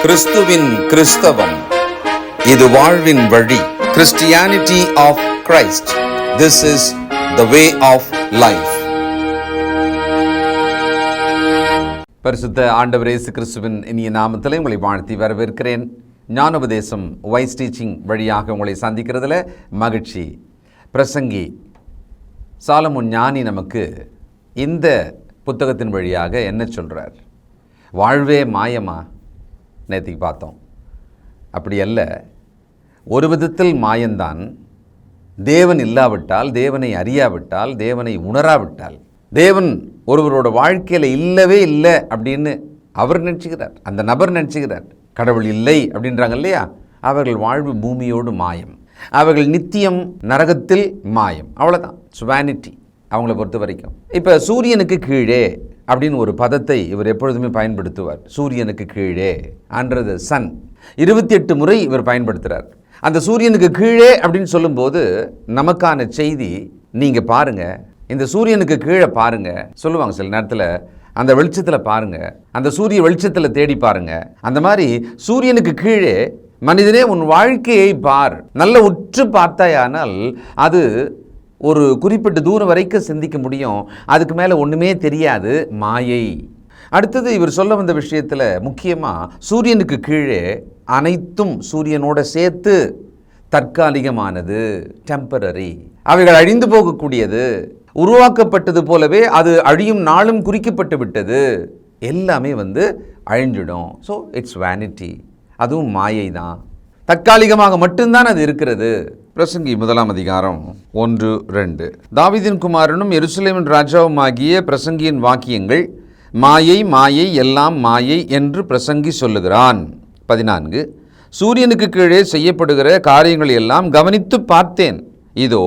கிறிஸ்துவின் கிறிஸ்தவம், இது வாழ்வின் வழி. Christianity of Christ. This is the way of life. பரிசுத்த ஆண்டவர் இயேசு கிறிஸ்துவின் இனிய நாமத்திலே உங்களை வாழ்த்தி வரவேற்கிறேன். ஞானோபதேசம் வாய்ஸ் டீச்சிங் வழியாக உங்களை சந்திக்கிறதுல மகிழ்ச்சி. பிரசங்கி சாலமோன் ஞானி நமக்கு இந்த புத்தகத்தின் வழியாக என்ன சொல்கிறார்? வாழ்வே மாயமா? நேற்றுக்கு பார்த்தோம். அப்படி அல்ல, ஒரு விதத்தில் மாயந்தான். தேவன் இல்லாவிட்டால், தேவனை அறியாவிட்டால், தேவனை உணராவிட்டால், தேவன் ஒருவரோட வாழ்க்கையில் இல்லவே இல்லை அப்படின்னு அவர் நினச்சிக்கிறார், அந்த நபர் நினச்சிக்கிறார். கடவுள் இல்லை அப்படின்றாங்க இல்லையா? அவர்கள் வாழ்வு பூமியோடு மாயம், அவர்கள் நித்தியம் நரகத்தில் மாயம். அவ்வளோதான் சுவானிட்டி அவங்கள பொறுத்த வரைக்கும். இப்போ சூரியனுக்கு கீழே அப்படின்னு ஒரு பதத்தை இவர் எப்பொழுதுமே பயன்படுத்துவார். சூரியனுக்கு கீழே அண்டர் சன் 28 முறை இவர் பயன்படுத்துகிறார். அந்த சூரியனுக்கு கீழே அப்படின்னு சொல்லும்போது நமக்கான செய்தி, நீங்கள் பாருங்கள், இந்த சூரியனுக்கு கீழே பாருங்கள் சொல்லுவாங்க சில நேரத்தில். அந்த வெளிச்சத்தில் பாருங்கள், அந்த சூரிய வெளிச்சத்தில் தேடி பாருங்கள். அந்த மாதிரி சூரியனுக்கு கீழே மனிதனே உன் வாழ்க்கையை பார். நல்ல உற்று பார்த்தாயானால் அது ஒரு குறிப்பிட்ட தூரம் வரைக்கும் சிந்திக்க முடியும். அதுக்கு மேலே ஒன்றுமே தெரியாது, மாயை. அடுத்தது இவர் சொல்ல வந்த விஷயத்தில் முக்கியமாக சூரியனுக்கு கீழே அனைத்தும் சூரியனோட சேர்த்து தற்காலிகமானது, டெம்பரரி. அவைகள் அழிந்து போகக்கூடியது. உருவாக்கப்பட்டது போலவே அது அழியும் நாளும் குறிக்கப்பட்டு விட்டது. எல்லாமே அழிஞ்சிடும். So it's vanity. அதுவும் மாயை தான், தற்காலிகமாக மட்டும்தான் அது இருக்கிறது. பிரசங்கி 1 அதிகாரம் 1-2. தாவீதின் குமாரனும் எருசலேமின் ராஜாவும் ஆகிய பிரசங்கியின் வாக்கியங்கள் மாயை, மாயை, எல்லாம் மாயை என்று பிரசங்கி சொல்லுகிறான். 14. சூரியனுக்கு கீழே செய்யப்படுகிற காரியங்களை எல்லாம் கவனித்து பார்த்தேன். இதோ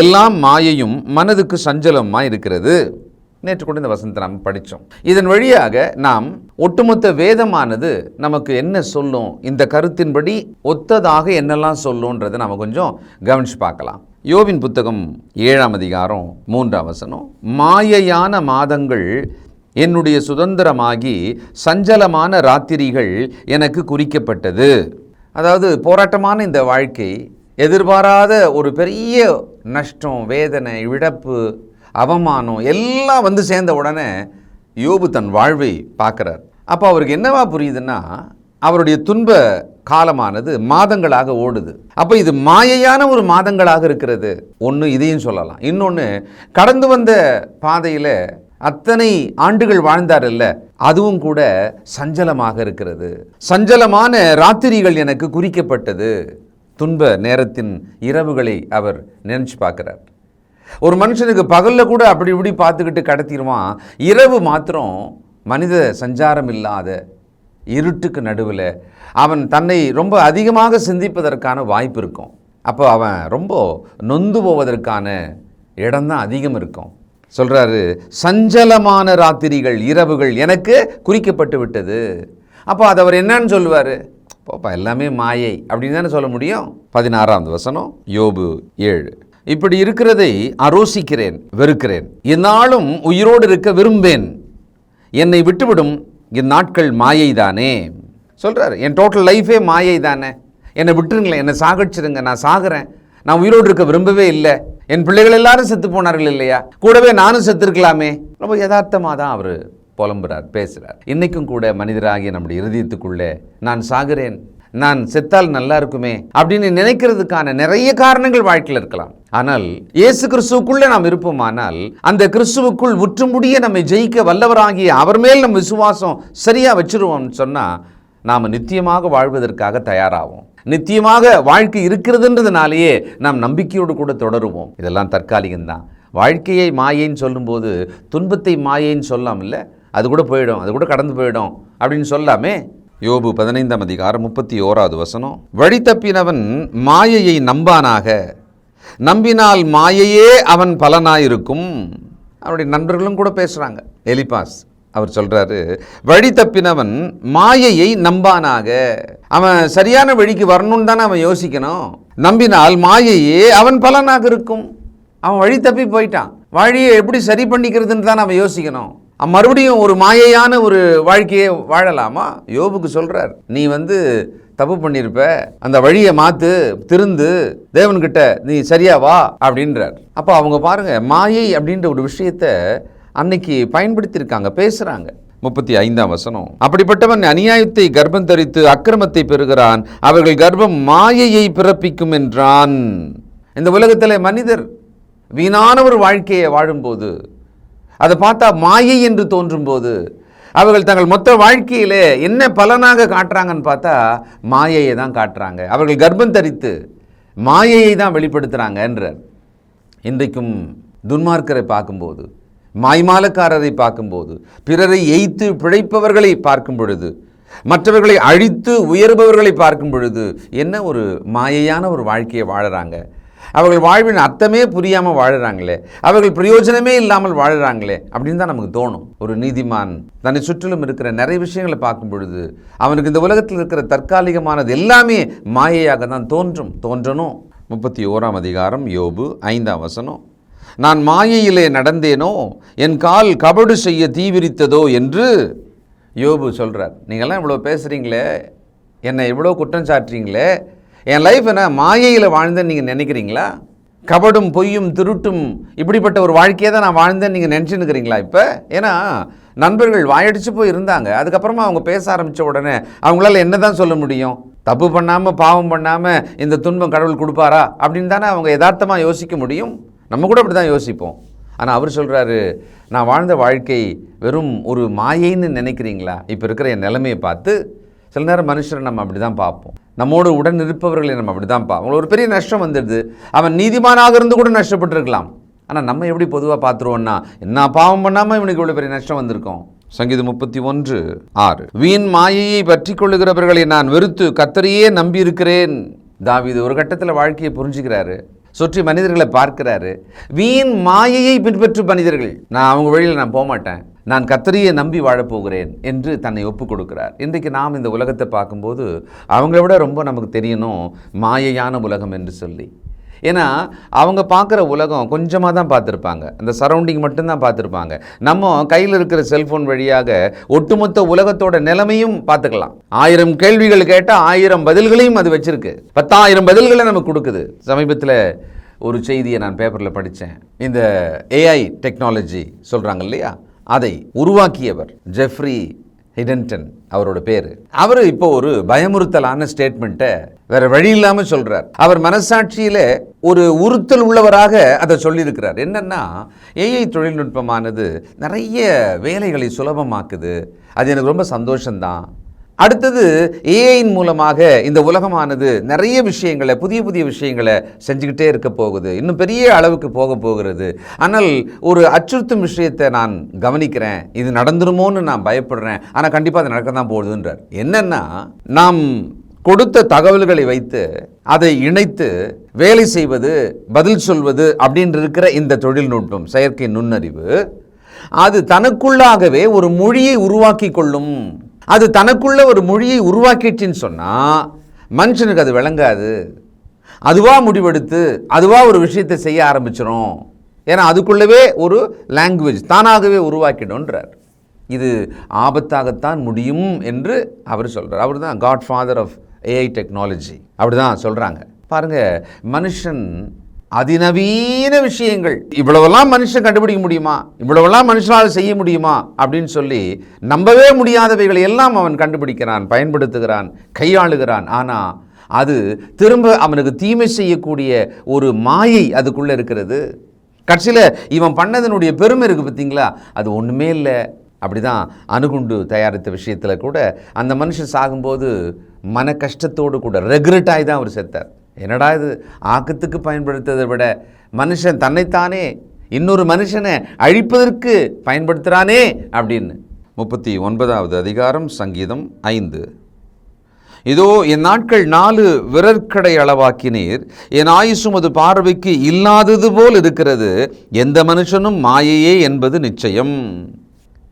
எல்லாம் மாயையும் மனதுக்கு சஞ்சலமாக இருக்கிறது. நேற்று கூட இந்த வசனத்தை நாம் படித்தோம். இதன் வழியாக நாம் ஒட்டுமொத்த வேதமானது நமக்கு என்ன சொல்லும், இந்த கருத்தின்படி ஒத்ததாக என்னெல்லாம் சொல்லுன்றதை நம்ம கொஞ்சம் கவனித்து பார்க்கலாம். யோபின் புத்தகம் 7 அதிகாரம் 3 மாயையான மாதங்கள் என்னுடைய சுதந்திரமாகி சஞ்சலமான ராத்திரிகள் எனக்கு குறிக்கப்பட்டது. அதாவது போராட்டமான இந்த வாழ்க்கை, எதிர்பாராத ஒரு பெரிய நஷ்டம், வேதனை, இழப்பு, அவமானம் எல்லாம் சேர்ந்த உடனே யோபு தன் வாழ்வை பார்க்குறார். அப்போ அவருக்கு என்னவா புரியுதுன்னா, அவருடைய துன்ப காலமானது மாதங்களாக ஓடுது. அப்போ இது மாயையான ஒரு மாதங்களாக இருக்கிறது. ஒன்று இதையும் சொல்லலாம். இன்னொன்று, கடந்து வந்த பாதையில் அத்தனை ஆண்டுகள் வாழ்ந்தார் இல்லை, அதுவும் கூட சஞ்சலமாக இருக்கிறது. சஞ்சலமான ராத்திரிகள் எனக்கு குறிக்கப்பட்டது. துன்ப நேரத்தின் இரவுகளை அவர் நினைச்சு பார்க்குறார். ஒரு மனுஷனுக்கு பகலில் கூட அப்படி இப்படி பார்த்துக்கிட்டு கடத்திடுவான். இரவு மாத்திரம் மனித சஞ்சாரம் இல்லாத இருட்டுக்கு நடுவில் அவன் தன்னை ரொம்ப அதிகமாக சிந்திப்பதற்கான வாய்ப்பு இருக்கும். அப்போ அவன் ரொம்ப நொந்து போவதற்கான இடம்தான் அதிகம் இருக்கும். சொல்கிறாரு, சஞ்சலமான ராத்திரிகள், இரவுகள் எனக்கு குறிக்கப்பட்டு விட்டது. அப்போ அது அவர் என்னன்னு சொல்லுவார்? போப்பா எல்லாமே மாயை அப்படின்னு தானே சொல்ல முடியும். 16 யோபு 7. இப்படி இருக்கிறதை அரோசிக்கிறேன், வெறுக்கிறேன். என்னாலும் உயிரோடு இருக்க விரும்பேன். என்னை விட்டுவிடும் இந்நாட்கள் மாயை தானே. சொல்கிறார், என் டோட்டல் லைஃபே மாயை தானே, என்னை விட்டுருங்களேன், என்னை சாகடிச்சிருங்க, நான் சாகிறேன், நான் உயிரோடு இருக்க விரும்பவே இல்லை. என் பிள்ளைகள் எல்லாரும் செத்து போனார்கள் இல்லையா, கூடவே நானும் செத்து இருக்கலாமே. ரொம்ப யதார்த்தமாக தான் அவர் புலம்புறார், பேசுகிறார். இன்றைக்கும் கூட மனிதராகிய நம்முடைய இருதயத்துக்குள்ளே நான் சாகிறேன், நான் செத்தால் நல்லா இருக்குமே அப்படின்னு நினைக்கிறதுக்கான நிறைய காரணங்கள் வாழ்க்கையில் இருக்கலாம். ஆனால் இயேசு கிறிஸ்துவுக்குள்ளே நாம் இருப்போமானால், அந்த கிறிஸ்துவுக்குள் முற்றுமுடிய நம்மை ஜெயிக்க வல்லவராகிய அவர் மேல் நம்ம விசுவாசம் சரியாக வச்சிருவோம்னு சொன்னால் நாம் நித்தியமாக வாழ்வதற்காக தயாராகும். நித்தியமாக வாழ்க்கை இருக்கிறதுன்றதுனாலேயே நாம் நம்பிக்கையோடு கூட தொடருவோம். இதெல்லாம் தற்காலிகம்தான். வாழ்க்கையை மாயைன்னு சொல்லும்போது துன்பத்தை மாயைன்னு சொல்லாம் இல்லை, அது கூட போயிடும், அது கூட கடந்து போயிடும் அப்படின்னு சொல்லாமே. யோபு 15 அதிகாரம் 31 வழி தப்பினவன் மாயையை நம்பானாக, நம்பினால் மாயையே அவன் பலனாயிருக்கும். அவருடைய நண்பர்களும் கூட பேசுகிறாங்க. எலிபாஸ் அவர் சொல்கிறாரு, வழி தப்பினவன் மாயையை நம்பானாக. அவன் சரியான வழிக்கு வரணும்னு தானே அவன் யோசிக்கணும். நம்பினால் மாயையே அவன் பலனாக இருக்கும். அவன் வழி தப்பி போயிட்டான், வழியை எப்படி சரி பண்ணிக்கிறதுன்னு தான் அவன் யோசிக்கணும். மறுபடியும் ஒரு மாயையான ஒரு வாழ்க்கையை வாழலாமா? யோபுக்கு சொல்றார், நீ தப்பு பண்ணியிருப்ப, அந்த வழியை மாத்து, திருந்து தேவன்கிட்ட நீ சரியா வா அப்படின்றார். அப்போ அவங்க பாருங்க, மாயை அப்படின்ற ஒரு விஷயத்தை அன்னைக்கு பயன்படுத்தியிருக்காங்க, பேசுறாங்க. 35ஆம் வசனம், அப்படிப்பட்டவன் அநியாயத்தை கர்ப்பம் தரித்து அக்கிரமத்தை பெறுகிறான், அவர்கள் கர்ப்பம் மாயையை பிறப்பிக்கும் என்றான். இந்த உலகத்தில் மனிதர் வீணான ஒரு வாழ்க்கையை வாழும்போது, அதை பார்த்தா மாயை என்று தோன்றும் போது, அவர்கள் தங்கள் மொத்த வாழ்க்கையிலே என்ன பலனாக காட்டுறாங்கன்னு பார்த்தா மாயையை தான் காட்டுறாங்க. அவர்கள் கர்ப்பம் தரித்து மாயையை தான் வெளிப்படுத்துகிறாங்க என்றார். இன்றைக்கும் துன்மார்க்கரை பார்க்கும்போது, மாய்மாலக்காரரை பார்க்கும்போது, பிறரை எய்த்து பிழைப்பவர்களை பார்க்கும் பொழுது, மற்றவர்களை அழித்து உயர்பவர்களை பார்க்கும் பொழுது என்ன ஒரு மாயையான ஒரு வாழ்க்கையை வாழுறாங்க. அவர்கள் வாழ்வின் அர்த்தமே புரியாமல் வாழுறாங்களே, அவர்கள் பிரயோஜனமே இல்லாமல் வாழுறாங்களே அப்படின்னு தான் நமக்கு தோணும். ஒரு நீதிமான் தன்னை சுற்றிலும் இருக்கிற நிறைய விஷயங்களை பார்க்கும் பொழுது அவனுக்கு இந்த உலகத்தில் இருக்கிற தற்காலிகமானது எல்லாமே மாயையாக தான் தோன்றணும். 31ஆம் அதிகாரம் யோபு 5ஆம் வசனம், நான் மாயையிலே நடந்தேனோ, என் கால் கபடு செய்ய தீவிரித்ததோ என்று யோபு சொல்கிறார். நீங்கள்லாம் இவ்வளோ பேசுகிறீங்களே, என்னை இவ்வளோ குற்றம் சாட்டுறீங்களே, என் லைஃப் என்ன மாயையில் வாழ்ந்தேன்னு நீங்கள் நினைக்கிறீங்களா? கபடும் பொய்யும் திருட்டும் இப்படிப்பட்ட ஒரு வாழ்க்கையை தான் நான் வாழ்ந்தேன்னு நீங்கள் நினச்சின்னுக்கிறீங்களா இப்போ? ஏன்னா நண்பர்கள் வாயடிச்சு போய் இருந்தாங்க, அதுக்கப்புறமா அவங்க பேச ஆரம்பித்த உடனே அவங்களால என்ன தான் சொல்ல முடியும்? தப்பு பண்ணாமல் பாவம் பண்ணாமல் இந்த துன்பம் கடவுள் கொடுப்பாரா அப்படின்னு தானே அவங்க யதார்த்தமாக யோசிக்க முடியும். நம்ம கூட அப்படி தான் யோசிப்போம். ஆனால் அவர் சொல்கிறாரு, நான் வாழ்ந்த வாழ்க்கை வெறும் ஒரு மாயைன்னு நினைக்கிறீங்களா? இப்போ இருக்கிற என் நிலைமையை பார்த்து சில நேரம் மனுஷரை நம்ம அப்படி தான் பார்ப்போம், நம்மோடு உடன் இருப்பவர்களை நம்ம அப்படி தான் பார்ப்போம். ஒரு பெரிய நஷ்டம் வந்துடுது, அவன் நீதிமானாக இருந்து கூட நஷ்டப்பட்டுருக்கலாம். ஆனால் நம்ம எப்படி பொதுவாக பார்த்துருவோன்னா, என்ன பாவம் பண்ணாமல் இவனுக்கு இவ்வளோ பெரிய நஷ்டம் வந்திருக்கோம். சங்கீதம் 31:6, வீண் மாயையை பற்றி கொள்ளுகிறவர்களை நான் வெறுத்து கர்த்தரையே நம்பியிருக்கிறேன். தாவீது ஒரு கட்டத்தில் வாழ்க்கையை புரிஞ்சுக்கிறாரு, சுற்றி மனிதர்களை பார்க்கிறாரு. வீண் மாயையை பின்பற்றும் மனிதர்கள், நான் அவங்க வழியில் நான் போக மாட்டேன், நான் கர்த்தரையே நம்பி வாழப்போகிறேன் என்று தன்னை ஒப்பு கொடுக்கிறார். இன்றைக்கு நாம் இந்த உலகத்தை பார்க்கும்போது அவங்கள விட ரொம்ப நமக்கு தெரியணும் மாயையான உலகம் என்று சொல்லி. ஏன்னா அவங்க பார்க்குற உலகம் கொஞ்சமாக தான் பார்த்துருப்பாங்க, அந்த சரௌண்டிங் மட்டும்தான் பார்த்துருப்பாங்க. நம்ம கையில் இருக்கிற செல்ஃபோன் வழியாக ஒட்டுமொத்த உலகத்தோட நிலைமையும் பார்த்துக்கலாம். 1000 கேள்விகள் கேட்டால் 1000 பதில்களையும் அது வச்சுருக்கு, 10,000 பதில்களை நமக்கு கொடுக்குது. சமீபத்தில் ஒரு செய்தியை நான் பேப்பரில் படித்தேன். இந்த ஏஐ டெக்னாலஜி சொல்கிறாங்க இல்லையா, அதை உருவாக்கியவர் ஜெஃப்ரி ஹிடன்டன் அவரோட பேர். அவர் இப்போ ஒரு பயமுறுத்தலான ஸ்டேட்மெண்ட்டை வேற வழி இல்லாமல் சொல்றார். அவர் மனசாட்சியில ஒரு உறுத்தல் உள்ளவராக அதை சொல்லியிருக்கிறார். என்னன்னா, ஏஐ தொழில்நுட்பமானது நிறைய வேலைகளை சுலபமாக்குது, அது எனக்கு ரொம்ப சந்தோஷம்தான். அடுத்தது ஏஐயின் மூலமாக இந்த உலகமானது நிறைய விஷயங்களை, புதிய புதிய விஷயங்களை செஞ்சுக்கிட்டே இருக்க போகுது, இன்னும் பெரிய அளவுக்கு போக போகிறது. ஆனால் ஒரு அச்சுறுத்தும் விஷயத்தை நான் கவனிக்கிறேன், இது நடந்துருமோன்னு நான் பயப்படுறேன், ஆனால் கண்டிப்பாக அது நடக்க தான் போகுதுன்றார். என்னன்னா, நாம் கொடுத்த தகவல்களை வைத்து அதை இணைத்து வேலை செய்வது, பதில் சொல்வது அப்படின்னு இருக்கிற இந்த தொழில்நுட்பம், செயற்கை நுண்ணறிவு, அது தனக்குள்ளாகவே ஒரு மொழியை உருவாக்கி கொள்ளும். அது தனக்குள்ள ஒரு மொழியை உருவாக்கிடுச்சின்னு சொன்னால் மனுஷனுக்கு அது விளங்காது. அதுவா முடிவெடுத்து அதுவா ஒரு விஷயத்தை செய்ய ஆரம்பிச்சிடும். ஏன்னா அதுக்குள்ளவே ஒரு லாங்குவேஜ் தானாகவே உருவாக்கிடும்ன்றார். இது ஆபத்தாகத்தான் முடியும் என்று அவர் சொல்கிறார். அவர் தான் godfather of AI technology, அப்படி தான் சொல்கிறாங்க. பாருங்கள், மனுஷன் அதிநவீன விஷயங்கள், இவ்வளவெல்லாம் மனுஷன் கண்டுபிடிக்க முடியுமா, இவ்வளவெல்லாம் மனுஷனால் செய்ய முடியுமா அப்படின்னு சொல்லி நம்பவே முடியாதவைகளை எல்லாம் அவன் கண்டுபிடிக்கிறான், பயன்படுத்துகிறான், கையாளுகிறான். ஆனால் அது திரும்ப அவனுக்கு தீமை செய்யக்கூடிய ஒரு மாயை அதுக்குள்ளே இருக்கிறது. கடைசியில் இவன் பண்ணதனுடைய பெருமை இருக்குது பார்த்தீங்களா, அது ஒன்றுமே இல்லை. அப்படி தான் அணுகுண்டு தயாரித்த விஷயத்தில் கூட அந்த மனுஷன் சாகும்போது மன கஷ்டத்தோடு கூட ரெக்ரெட்டாகி தான் அவர் செத்தார். என்னடா இது, ஆக்கத்துக்கு பயன்படுத்துவதை விட மனுஷன் தன்னைத்தானே இன்னொரு மனுஷனை அழிப்பதற்கு பயன்படுத்துகிறானே அப்படின்னு. 39வது அதிகாரம் சங்கீதம் 5, இதோ என் நாட்கள் 4 விரற்கடை அளவாக்கினீர், என் ஆயுசும் அது பார்வைக்கு இல்லாதது போல் இருக்கிறது, எந்த மனுஷனும் மாயையே என்பது நிச்சயம்.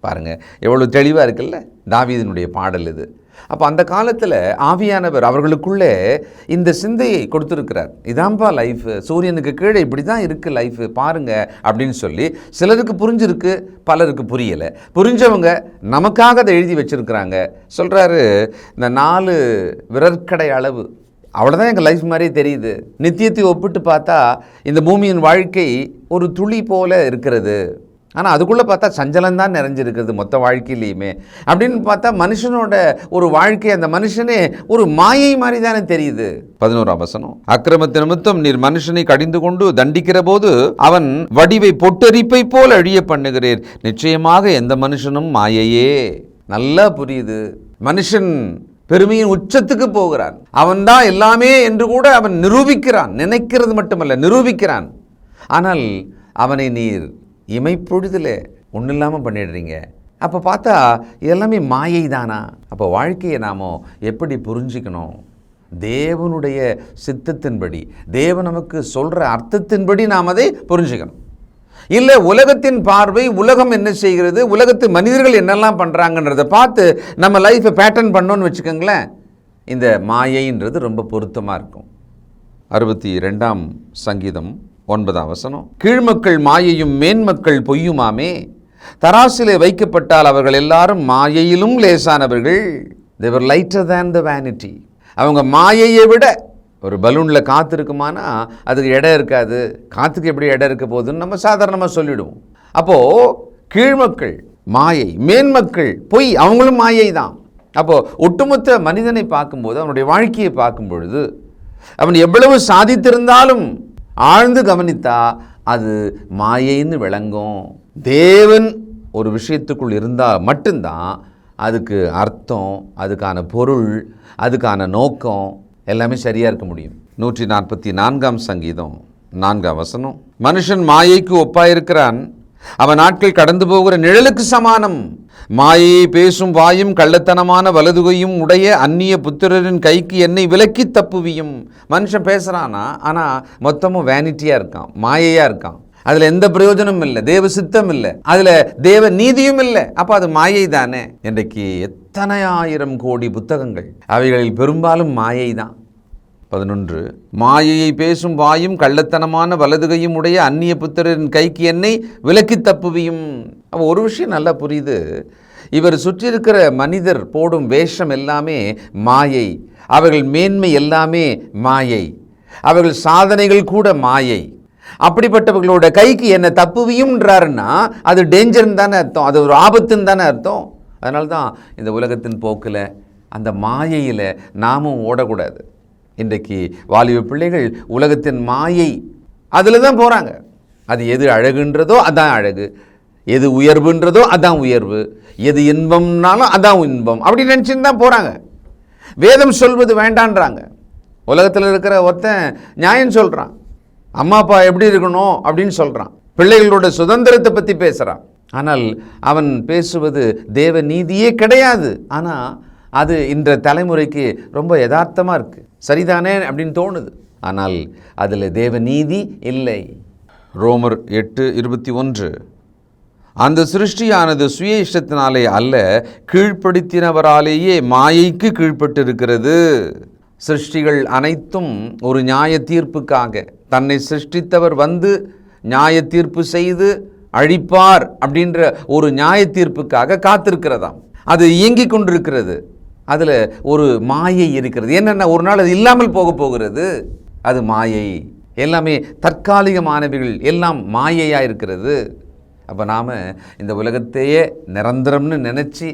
பாருங்க, எவ்வளவு தெளிவாக இருக்குல்ல தாவீதினுடைய பாடல் இது. அப்போ அந்த காலத்தில் ஆவியானவர் அவர்களுக்குள்ளே இந்த சிந்தையை கொடுத்துருக்கிறார். இதான்பா லைஃப், சூரியனுக்கு கீழே இப்படி தான் இருக்குது லைஃப் பாருங்க அப்படின்னு சொல்லி சிலருக்கு புரிஞ்சிருக்கு, பலருக்கு புரியலை. புரிஞ்சவங்க நமக்காக அதை எழுதி வச்சிருக்கிறாங்க. சொல்கிறாரு, இந்த 4 விரற்கடை அளவு அவ்வளோதான் எங்கள் லைஃப் மாதிரியே தெரியுது. நித்தியத்தை ஒப்பிட்டு பார்த்தா இந்த பூமியின் வாழ்க்கை ஒரு துளி போல இருக்கிறது. ஆனால் அதுக்குள்ளே பார்த்தா சஞ்சலம்தான் நிறைஞ்சிருக்கிறது மொத்த வாழ்க்கையிலையுமே. அப்படின்னு பார்த்தா மனுஷனோட ஒரு வாழ்க்கை, அந்த மனுஷனே ஒரு மாயை மாதிரி தானே தெரியுது. 11ஆம் வசனம், அக்கிரமத்து நிமித்தம் நீர் மனுஷனை கடிந்து கொண்டு தண்டிக்கிற போது அவன் வடிவை பொட்டரிப்பை போல் அழிய பண்ணுகிறீர். நிச்சயமாக எந்த மனுஷனும் மாயையே. நல்லா புரியுது. மனுஷன் பெருமையின் உச்சத்துக்கு போகிறான். அவன்தான் எல்லாமே என்று கூட அவன் நிரூபிக்கிறான். நினைக்கிறது மட்டுமல்ல, நிரூபிக்கிறான். ஆனால் அவனை நீர் இமைப்பொழுதில் ஒன்றும் இல்லாமல் பண்ணிடுறீங்க. அப்போ பார்த்தா எல்லாமே மாயை தானா? அப்போ வாழ்க்கையை நாம் எப்படி புரிஞ்சிக்கணும்? தேவனுடைய சித்தத்தின்படி, தேவன் நமக்கு சொல்கிற அர்த்தத்தின்படி நாம் அதை புரிஞ்சுக்கணும். இல்லை உலகத்தின் பார்வை, உலகம் என்ன செய்கிறது, உலகத்து மனிதர்கள் என்னெல்லாம் பண்ணுறாங்கன்றதை பார்த்து நம்ம லைஃப்பை பேட்டர்ன் பண்ணோன்னு வச்சுக்கோங்களேன், இந்த மாயைன்றது ரொம்ப பொருத்தமாக இருக்கும். 62ஆம் சங்கீதம் 9ஆம் வசனம், கீழ்மக்கள் மாயையும் மேன்மக்கள் பொய்யுமாமே, தராசிலே வைக்கப்பட்டால் அவர்கள் எல்லாரும் மாயையிலும் லேசானவர்கள். they were lighter than the vanity. அவங்க மாயையை விட, ஒரு பலூனில் காற்று இருக்குமானா அதுக்கு இடம் இருக்காது. காற்றுக்கு எப்படி இடம் இருக்க போகுதுன்னு நம்ம சாதாரணமாக சொல்லிடுவோம். அப்போது கீழ்மக்கள் மாயை, மேன்மக்கள் பொய், அவங்களும் மாயை தான். அப்போது ஒட்டுமொத்த மனிதனை பார்க்கும்போது, அவனுடைய வாழ்க்கையை பார்க்கும் பொழுது, அவன் எவ்வளவு சாதித்திருந்தாலும் ஆழ்ந்து கவனித்தா அது மாயைன்னு விளங்கும். தேவன் ஒரு விஷயத்துக்குள் இருந்தால் மட்டும்தான் அதுக்கு அர்த்தம், அதுக்கான பொருள், அதுக்கான நோக்கம் எல்லாமே சரியாக இருக்க முடியும். 144ஆம் சங்கீதம் 4ஆம் வசனம், மனுஷன் மாயைக்கு ஒப்பாயிருக்கிறான், அவன் நாட்கள் கடந்து போகிற நிழலுக்கு சமானம். மாயையை பேசும் வாயும் கள்ளத்தனமான வலதுகையும் உடைய அந்நிய புத்திரரின் கைக்கு என்னை விலக்கி தப்புவியும். மனுஷன் பேசுகிறானா, ஆனால் மொத்தமும் வேனிட்டியாக இருக்கான், மாயையாக இருக்கான். அதில் எந்த பிரயோஜனமும் இல்லை, தேவ சித்தம் இல்லை, அதில் தேவ நீதியும் இல்லை. அப்போ அது மாயை தானே. இன்றைக்கு எத்தனை ஆயிரம் கோடி புத்தகங்கள், அவைகளில் பெரும்பாலும் மாயை தான். 11, மாயையை பேசும் வாயும் கள்ளத்தனமான வலதுகையும் உடைய அந்நிய புத்திரரின் கைக்கு என்னை விலக்கி தப்புவியும். அப்போ ஒரு விஷயம் நல்லா புரியுது, இவர் சுற்றி இருக்கிற மனிதர் போடும் வேஷம் எல்லாமே மாயை, அவர்கள் மேன்மை எல்லாமே மாயை, அவர்கள் சாதனைகள் கூட மாயை. அப்படிப்பட்டவர்களோட கைக்கு என்ன தப்புவியும்ன்றாருன்னா அது டேஞ்சர்னு தானே அர்த்தம், அது ஒரு ஆபத்துன்னு தானே அர்த்தம். அதனால தான் இந்த உலகத்தின் போக்கில், அந்த மாயையில் நாமும் ஓடக்கூடாது. இன்றைக்கு வாலிப பிள்ளைகள் உலகத்தின் மாயை அதில் தான் போகிறாங்க. அது எது அழகுன்றதோ அதான் அழகு, எது உயர்வுன்றதோ அதான் உயர்வு, எது இன்பம்னாலும் அதான் இன்பம், அப்படி நினச்சின்னு தான் போகிறாங்க. வேதம் சொல்வது வேண்டான்றாங்க. உலகத்தில் இருக்கிற ஒருத்தன் நியாயம் சொல்கிறான், அம்மா அப்பா எப்படி இருக்கணும் அப்படின்னு சொல்கிறான், பிள்ளைகளோட சுதந்திரத்தை பற்றி பேசுகிறான். ஆனால் அவன் பேசுவது தேவ நீதியே கிடையாது. ஆனால் அது இன்ற தலைமுறைக்கு ரொம்ப யதார்த்தமாக இருக்குது, சரிதானே அப்படின்னு தோணுது. ஆனால் அதில் தேவ நீதி இல்லை. ரோமர் 8:21, அந்த சிருஷ்டியானது சுய இஷ்டத்தினாலே அல்ல, கீழ்ப்படுத்தினவராலேயே மாயைக்கு கீழ்ப்பட்டிருக்கிறது. சிருஷ்டிகள் அனைத்தும் ஒரு நியாய தீர்ப்புக்காக, தன்னை சிருஷ்டித்தவர் வந்து நியாய தீர்ப்பு செய்து அழிப்பார் அப்படின்ற ஒரு நியாய தீர்ப்புக்காக காத்திருக்கிறதாம். அது இயங்கிக் கொண்டிருக்கிறது. அதில் ஒரு மாயை இருக்கிறது. என்னென்ன, ஒரு நாள் அது இல்லாமல் போகிறது, அது மாயை. எல்லாமே தற்காலிகமானவைகள், எல்லாம் மாயையாக இருக்கிறது. அப்போ நாம் இந்த உலகத்தையே நிரந்தரம்னு நினச்சி,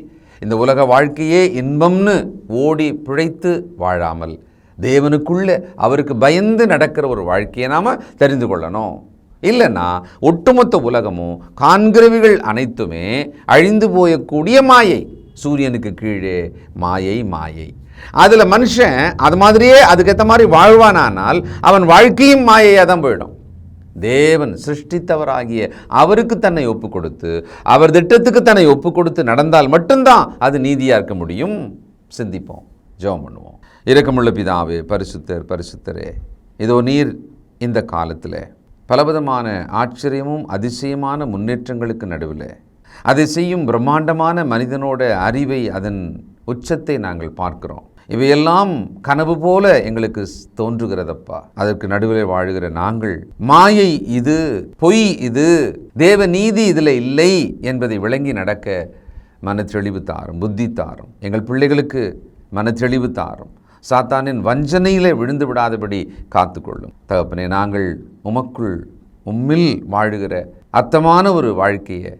இந்த உலக வாழ்க்கையே இன்பம்னு ஓடி பிழைத்து வாழாமல், தேவனுக்குள்ளே அவருக்கு பயந்து நடக்கிற ஒரு வாழ்க்கையை நாம் தெரிந்து கொள்ளணும். இல்லைன்னா ஒட்டுமொத்த உலகமும் காண்கிறவைகள் அனைத்துமே அழிந்து போயக்கூடிய மாயை. சூரியனுக்கு கீழே மாயை மாயை. அதில் மனுஷன் அது மாதிரியே அதுக்கேற்ற மாதிரி வாழ்வானால் அவன் வாழ்க்கையும் மாயையாக தான் போயிடும். தேவன் சிருஷ்டித்தவராகிய அவருக்கு தன்னை ஒப்பு கொடுத்து, அவர் திட்டத்துக்கு தன்னை ஒப்பு கொடுத்து நடந்தால் மட்டும்தான் அது நீதியாக இருக்க முடியும். சிந்திப்போம், ஜெபம் பண்ணுவோம். இரக்கமுள்ள பிதாவே, பரிசுத்தர் பரிசுத்தரே, இதோ நீர் இந்த காலத்தில் பலவிதமான ஆச்சரியமும் அதிசயமான முன்னேற்றங்களுக்கு நடுவில் அதை செய்யும் பிரம்மாண்டமான மனிதனோட அறிவை, அதன் உச்சத்தை நாங்கள் பார்க்கிறோம். இவையெல்லாம் கனவு போல எங்களுக்கு தோன்றுகிறதப்பா. அதற்கு நடுவில் வாழுகிற நாங்கள் மாயை இது, பொய் இது, தேவ நீதி இதில் இல்லை என்பதை விளங்கி நடக்க மனத்தெளிவு தாரும், புத்தி தாரும். எங்கள் பிள்ளைகளுக்கு மனத்தெளிவு தாரும். சாத்தானின் வஞ்சனையிலே விழுந்து விடாதபடி காத்துக்கொள்ளும் தகப்பனே. நாங்கள் உம்மில் வாழுகிற அர்த்தமான ஒரு வாழ்க்கையை,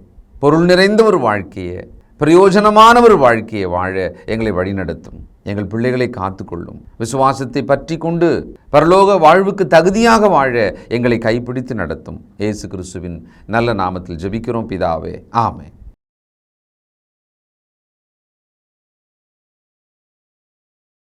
பொருள் நிறைந்த ஒரு வாழ்க்கையை, பிரயோஜனமான ஒரு வாழ்க்கையை வாழ எங்களை வழிநடத்தும். எங்கள் பிள்ளைகளை காத்துக்கொள்ளும். விசுவாசத்தை பற்றி கொண்டு பரலோக வாழ்வுக்கு தகுதியாக வாழ எங்களை கைப்பிடித்து நடத்தும். இயேசு கிறிஸ்துவின் நல்ல நாமத்தில் ஜெபிக்கிறோம் பிதாவே, ஆமென்.